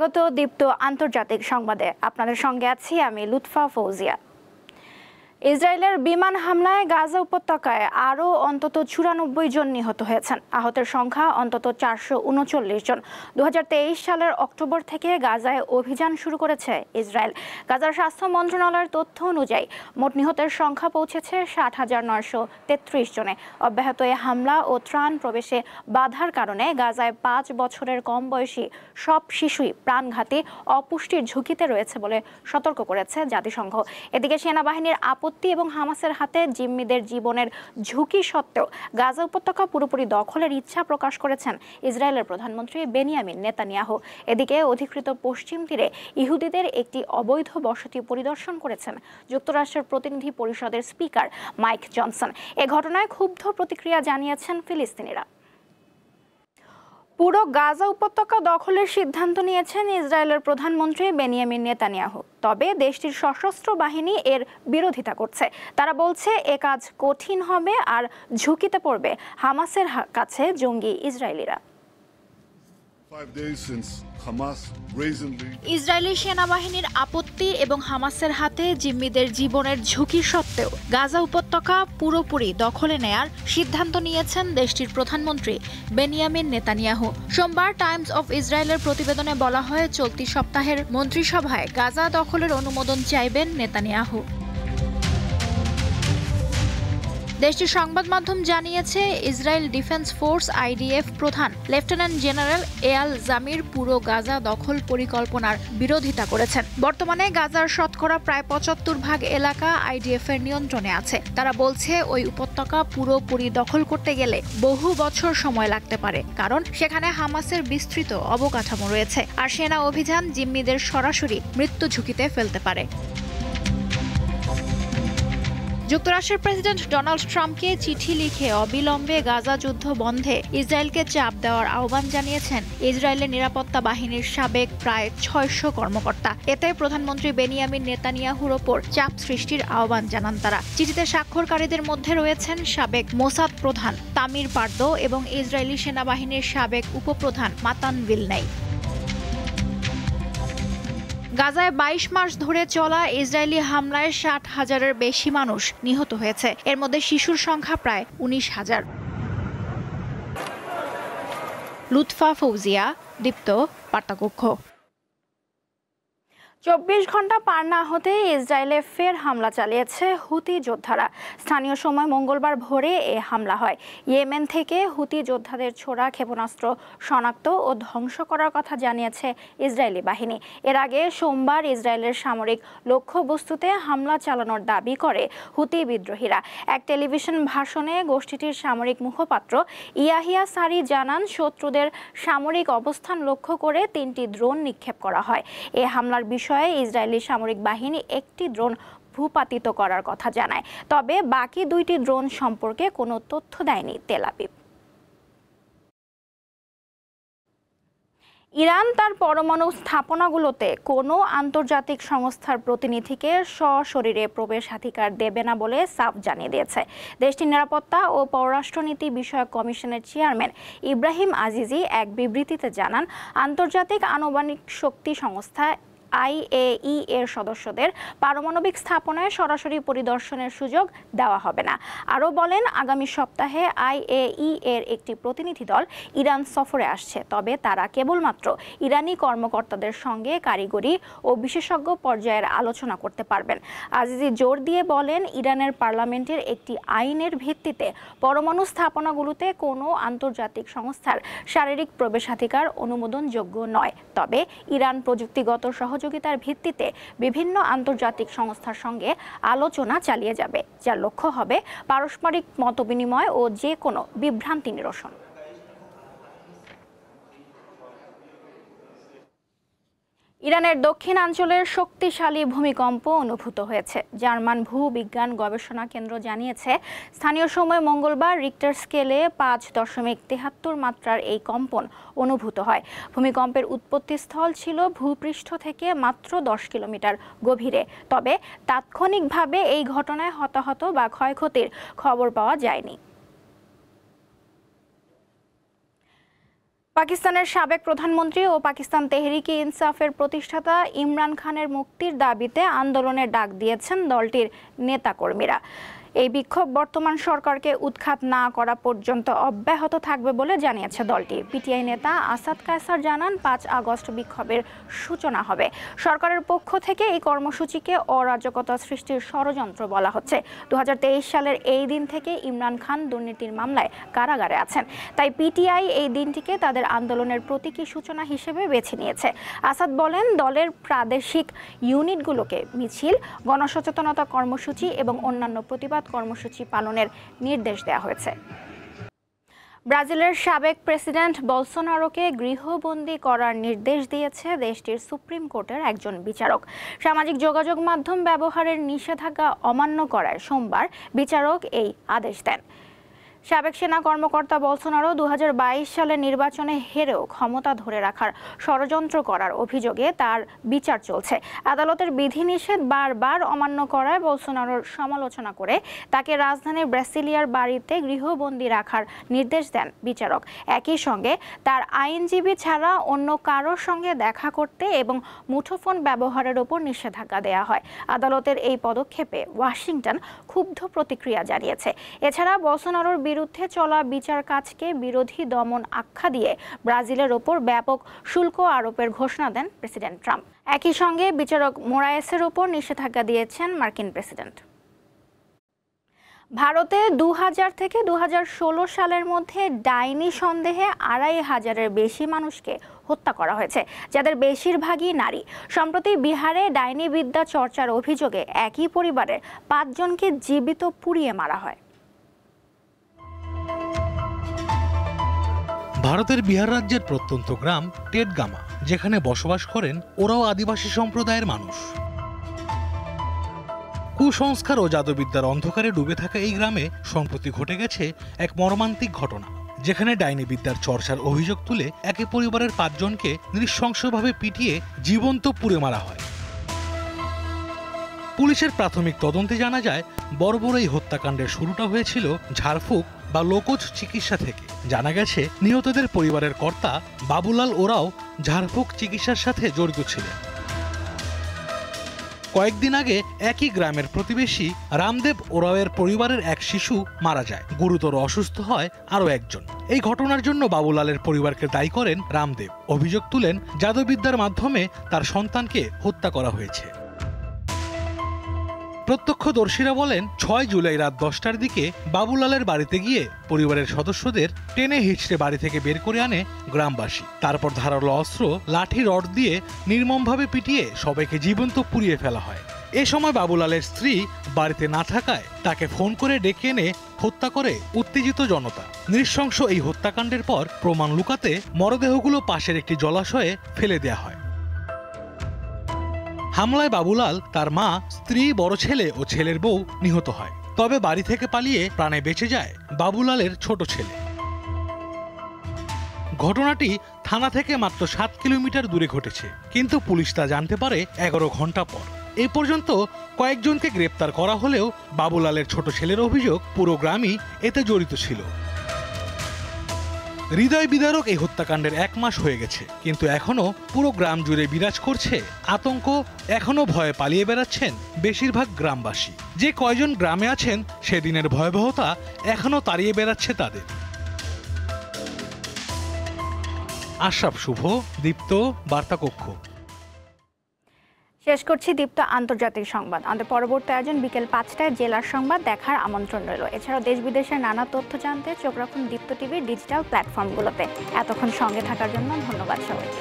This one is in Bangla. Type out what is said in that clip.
স্বাগত দীপ্ত আন্তর্জাতিক সংবাদে। আপনাদের সঙ্গে আছি আমি লুৎফা ফৌজিয়া। ইসরায়েলের বিমান হামলায় গাজা উপত্যকায় আরও অন্তত 94 জন নিহত হয়েছেন। আহতের সংখ্যা অন্তত 439 জন। 2023 সালের অক্টোবর থেকে গাজায় অভিযান শুরু করেছে ইসরায়েল। গাজার স্বাস্থ্য মন্ত্রণালয়ের তথ্য অনুযায়ী মোট নিহতের সংখ্যা পৌঁছেছে 60,933 জনে। অব্যাহত এই হামলা ও ত্রাণ প্রবেশে বাধার কারণে গাজায় 5 বছরের কম বয়সী সব শিশুই প্রাণঘাতী অপুষ্টির ঝুঁকিতে রয়েছে বলে সতর্ক করেছে জাতিসংঘ। এদিকে সেনাবাহিনীর এবং হামাসের হাতে জিম্মিদের জীবনের ঝুঁকি সত্ত্বেও গাজা উপত্যকা পুরোপুরি দখলের ইচ্ছা প্রকাশ করেছেন ইসরায়েলের প্রধানমন্ত্রী বেনিয়ামিন নেতানিয়াহু। এদিকে অধিকৃত পশ্চিম তীরে ইহুদিদের একটি অবৈধ বসতি পরিদর্শন করেছেন যুক্তরাষ্ট্রের প্রতিনিধি পরিষদের স্পিকার মাইক জনসন। এ ঘটনায় ক্ষুব্ধ প্রতিক্রিয়া জানিয়েছেন ফিলিস্তিনিরা। পুরো গাজা উপত্যকা দখলের সিদ্ধান্ত নিয়েছেন ইসরায়েলের প্রধানমন্ত্রী বেনিয়ামিন নেতানিয়াহু। তবে দেশটির সশস্ত্র বাহিনী এর বিরোধিতা করছে। তারা বলছে এ কাজ কঠিন হবে আর ঝুঁকিতে পড়বে হামাসের কাছে জঙ্গি ইসরায়েলিরা। ইসরায়েলি সেনাবাহিনীর আপত্তি এবং হামাসের হাতে জিম্মিদের জীবনের ঝুঁকি সত্ত্বেও গাজা উপত্যকা পুরোপুরি দখলে নেয়ার সিদ্ধান্ত নিয়েছেন দেশটির প্রধানমন্ত্রী বেনিয়ামিন নেতানিয়াহু। সোমবার টাইমস অফ ইসরায়েলের প্রতিবেদনে বলা হয়, চলতি সপ্তাহের মন্ত্রিসভায় গাজা দখলের অনুমোদন চাইবেন নেতানিয়াহু। দেশটির সংবাদ মাধ্যম জানিয়েছে, ইসরায়েল ডিফেন্স ফোর্স IDF প্রধান লেফটেন্যান্ট জেনারেল এয়াল জামির পুরো গাজা দখল পরিকল্পনার বিরোধিতা করেছেন। বর্তমানে গাজার শতকরা প্রায় 75% এলাকা IDF এর নিয়ন্ত্রণে আছে। তারা বলছে ওই উপত্যকা পুরোপুরি দখল করতে গেলে বহু বছর সময় লাগতে পারে, কারণ সেখানে হামাসের বিস্তৃত অবকাঠামো রয়েছে আর সেনা অভিযান জিম্মিদের সরাসরি মৃত্যু ঝুঁকিতে ফেলতে পারে। যুক্তরাষ্ট্রের প্রেসিডেন্ট ডোনাল্ড ট্রাম্পকে চিঠি লিখে অবিলম্বে গাজা যুদ্ধ বন্ধে ইসরায়েলকে চাপ দেওয়ার আহ্বান জানিয়েছেন ইসরায়েলের নিরাপত্তা বাহিনীর সাবেক প্রায় 600 কর্মকর্তা। এতে প্রধানমন্ত্রী বেনিয়ামিন নেতানিয়াহুর ওপর চাপ সৃষ্টির আহ্বান জানান তারা। চিঠিতে স্বাক্ষরকারীদের মধ্যে রয়েছেন সাবেক মোসাদ প্রধান তামির বার্দো এবং ইসরায়েলি সেনাবাহিনীর সাবেক উপপ্রধান মাতান ভিলনাই। গাজায় 22 মাস ধরে চলা ইসরায়েলি হামলায় 60,000-এর বেশি মানুষ নিহত হয়েছে। এর মধ্যে শিশুর সংখ্যা প্রায় 19,000। লুৎফা ফৌজিয়া, দীপ্ত বার্তাকক্ষ। 24 ঘন্টা পার না হতে ইসরায়েলে ফের হামলা চালিয়েছে হুতি যোদ্ধারা। স্থানীয় সময় মঙ্গলবার ভোরে এ হামলা হয়। ইয়েমেন থেকে হুতি যোদ্ধাদের ছোড়া ক্ষেপণাস্ত্র শনাক্ত ও ধ্বংস করার কথা জানিয়েছে ইসরায়েলি বাহিনী। এর আগে সোমবার ইসরায়েলের সামরিক লক্ষ্যবস্তুতে হামলা চালানোর দাবি করে হুতি বিদ্রোহীরা। এক টেলিভিশন ভাষণে গোষ্ঠীটির সামরিক মুখপাত্র ইয়াহিয়া সারি জানান, শত্রুদের সামরিক অবস্থান লক্ষ্য করে 3টি ড্রোন নিক্ষেপ করা হয়। এ হামলার বিষয়ে ইসরায়েলি সামরিক বাহিনী একটি ড্রোন ভূপাতিত করার কথা জানায়। তবে বাকি 2টি ড্রোন সম্পর্কে কোনো তথ্য দেয়নি তেল আবিব। ইরান তার পরমাণু স্থাপনাগুলোতে কোনো আন্তর্জাতিক সংস্থার প্রতিনিধিকে সশরীরে প্রবেশাধিকার দেবে না বলে সাফ জানিয়ে দিয়েছে। দেশটির নিরাপত্তা ও পররাষ্ট্রনীতি বিষয়ক কমিশনের চেয়ারম্যান ইব্রাহিম আজিজি এক বিবৃতিতে জানান, আন্তর্জাতিক আণবিক শক্তি সংস্থা IAEA এর সদস্যদের পারমাণবিক স্থাপনায় সরাসরি পরিদর্শনের সুযোগ দেওয়া হবে না। আরও বলেন, আগামী সপ্তাহে IAEA এর একটি প্রতিনিধি দল ইরান সফরে আসছে। তবে তারা কেবলমাত্র ইরানি কর্মকর্তাদের সঙ্গে কারিগরি ও বিশেষজ্ঞ পর্যায়ের আলোচনা করতে পারবেন। আজিজি জোর দিয়ে বলেন, ইরানের পার্লামেন্টের একটি আইনের ভিত্তিতে পরমাণু স্থাপনাগুলোতে কোনো আন্তর্জাতিক সংস্থার শারীরিক প্রবেশাধিকার অনুমোদনযোগ্য নয়। তবে ইরান প্রযুক্তিগত সহযোগিতার ভিত্তিতে বিভিন্ন আন্তর্জাতিক সংস্থার সঙ্গে আলোচনা চালিয়ে যাবে, যার লক্ষ্য হবে পারস্পরিক মতবিনিময় ও যে কোনো বিভ্রান্তি নিরসন। ইরানের দক্ষিণাঞ্চলের শক্তিশালী ভূমিকম্প অনুভূত হয়েছে। জার্মান ভূবিজ্ঞান গবেষণা কেন্দ্র জানিয়েছে, স্থানীয় সময় মঙ্গলবার রিক্টার স্কেলে 5.73 মাত্রার এই কম্পন অনুভূত হয়। ভূমিকম্পের উৎপত্তিস্থল ছিল ভূপৃষ্ঠ থেকে মাত্র 10 কিলোমিটার গভীরে। তবে তাৎক্ষণিকভাবে এই ঘটনায় হতাহত বা ক্ষয়ক্ষতির খবর পাওয়া যায়নি। পাকিস্তানের সাবেক প্রধানমন্ত্রী ও পাকিস্তান তেহরিকে ইনসাফের প্রতিষ্ঠাতা ইমরান খানের মুক্তির দাবিতে আন্দোলনের ডাক দিয়েছেন দলটির নেতাকর্মীরা। এই বিক্ষোভ বর্তমান সরকারকে উৎখাত না করা পর্যন্ত অব্যাহত থাকবে বলে জানিয়েছে দলটি। পিটিআই নেতা আসাদ কায়সার জানান, 5 আগস্ট বিক্ষোভের সূচনা হবে। সরকারের পক্ষ থেকে এই কর্মসূচিকে অরাজকতা সৃষ্টির ষড়যন্ত্র বলা হচ্ছে। 2023 সালের এই দিন থেকে ইমরান খান দুর্নীতির মামলায় কারাগারে আছেন। তাই পিটিআই এই দিনটিকে তাদের আন্দোলনের প্রতীকী সূচনা হিসেবে বেছে নিয়েছে। আসাদ বলেন, দলের প্রাদেশিক ইউনিটগুলোকে মিছিল, গণসচেতনতা কর্মসূচি এবং অন্যান্য প্রতিবাদ কর্মসূচি পালনের নির্দেশ দেওয়া হয়েছে। ব্রাজিলের সাবেক প্রেসিডেন্ট বলসোনারোকে গৃহবন্দী করার নির্দেশ দিয়েছে দেশটির সুপ্রিম কোর্টের একজন বিচারক। সামাজিক যোগাযোগ মাধ্যম ব্যবহারের নিষেধাজ্ঞা অমান্য করায় সোমবার বিচারক এই আদেশ দেন। সাবেক সেনা কর্মকর্তা বলসোনারো 2022 সালের নির্বাচনে হেরেও ক্ষমতা ধরে রাখার ষড়যন্ত্র করার অভিযোগে তার বিচার চলছে। আদালতের বিধিনিষেধ বারবার অমান্য করায় বলসোনারোর সমালোচনা করে তাকে রাজধানীর ব্রাসিলিয়ার বাড়িতে গৃহবন্দী রাখার নির্দেশ দেন বিচারক। একই সঙ্গে তার আইনজীবী ছাড়া অন্য কারোর সঙ্গে দেখা করতে এবং মুঠোফোন ব্যবহারের ওপর নিষেধাজ্ঞা দেওয়া হয়। আদালতের এই পদক্ষেপে ওয়াশিংটন ক্ষুব্ধ প্রতিক্রিয়া জানিয়েছে। এছাড়া বলসোনারোর বিরুদ্ধে চলা বিচার কাজকে বিরোধী দমন আখ্যা দিয়ে ব্রাজিলের ওপর ব্যাপক শুল্ক আরোপের ঘোষণা দেন প্রেসিডেন্ট ট্রাম্প। একই সঙ্গে বিচারক মোরায়েসের ওপর নিষেধাজ্ঞা দিয়েছেন মার্কিন প্রেসিডেন্ট। ভারতে 2000 থেকে 2016 সালের মধ্যে ডাইনি সন্দেহে 2500-এর বেশি মানুষকে হত্যা করা হয়েছে, যাদের বেশিরভাগই নারী। সম্প্রতি বিহারে ডাইনি বিদ্যা চর্চার অভিযোগে একই পরিবারের 5 জনকে জীবিত পুড়িয়ে মারা হয়। ভারতের বিহার রাজ্যের প্রত্যন্ত গ্রাম টেটগামা, যেখানে বসবাস করেন ওরাও আদিবাসী সম্প্রদায়ের মানুষ। কুসংস্কার ও জাদুবিদ্যার অন্ধকারে ডুবে থাকা এই গ্রামে সম্প্রতি ঘটে গেছে এক মর্মান্তিক ঘটনা, যেখানে ডাইনি বিদ্যার চর্চার অভিযোগ তুলে একই পরিবারের 5 জনকে নৃশংসভাবে পিটিয়ে জীবন্ত পুড়ে মারা হয়। পুলিশের প্রাথমিক তদন্তে জানা যায়, বর্বর এই হত্যাকাণ্ডের শুরুটা হয়েছিল ঝাড়ফুঁক বা লোকজ চিকিৎসা থেকে। জানা গেছে, নিহতদের পরিবারের কর্তা বাবুলাল ওরাও ঝাড়ফুঁক চিকিৎসার সাথে জড়িত ছিলেন। কয়েকদিন আগে একই গ্রামের প্রতিবেশী রামদেব ওরাওয়ের পরিবারের এক শিশু মারা যায়। গুরুতর অসুস্থ হয় আরও একজন। এই ঘটনার জন্য বাবুলালের পরিবারকে দায়ী করেন রামদেব। অভিযোগ তুলেন, জাদুবিদ্যার মাধ্যমে তার সন্তানকে হত্যা করা হয়েছে। প্রত্যক্ষদর্শীরা বলেন, 6 জুলাই রাত 10টার দিকে বাবুলালের বাড়িতে গিয়ে পরিবারের সদস্যদের টেনে হিঁচড়ে বাড়ি থেকে বের করে আনে গ্রামবাসী। তারপর ধারালো অস্ত্র, লাঠি, রড দিয়ে নির্মমভাবে পিটিয়ে সবাইকে জীবন্ত পুড়িয়ে ফেলা হয়। এ সময় বাবুলালের স্ত্রী বাড়িতে না থাকায় তাকে ফোন করে ডেকে এনে হত্যা করে উত্তেজিত জনতা। নৃশংস এই হত্যাকাণ্ডের পর প্রমাণ লুকাতে মরদেহগুলো পাশের একটি জলাশয়ে ফেলে দেয়া হয়। হামলায় বাবুলাল, তার মা, স্ত্রী, বড় ছেলে ও ছেলের বউ নিহত হয়। তবে বাড়ি থেকে পালিয়ে প্রাণে বেঁচে যায় বাবুলালের ছোট ছেলে। ঘটনাটি থানা থেকে মাত্র 7 কিলোমিটার দূরে ঘটেছে, কিন্তু পুলিশ তা জানতে পারে 11 ঘন্টা পর। এই পর্যন্ত কয়েকজনকে গ্রেপ্তার করা হলেও বাবুলালের ছোট ছেলের অভিযোগ পুরো গ্রামই এতে জড়িত ছিল। হৃদয় বিদারক এই হত্যাকাণ্ডের 1 মাস হয়ে গেছে, কিন্তু এখনো পুরো গ্রাম জুড়ে বিরাজ করছে আতঙ্ক। এখনো ভয়ে পালিয়ে বেড়াচ্ছেন বেশিরভাগ গ্রামবাসী। যে কয়জন গ্রামে আছেন, সেদিনের ভয়াবহতা এখনো তাড়িয়ে বেড়াচ্ছে তাদের। আশরাফ শুভ, দীপ্ত, বার্তাকক্ষ। শেষ করছি দীপ্ত আন্তর্জাতিক সংবাদ। আমাদের পরবর্তী আয়োজন বিকেল 5টায় জেলার সংবাদ দেখার আমন্ত্রণ রইল। এছাড়াও দেশ বিদেশের নানা তথ্য জানতে চোখ রাখুন দীপ্ত টিভির ডিজিটাল প্ল্যাটফর্মগুলোতে। এতক্ষণ সঙ্গে থাকার জন্য ধন্যবাদ সবাইকে।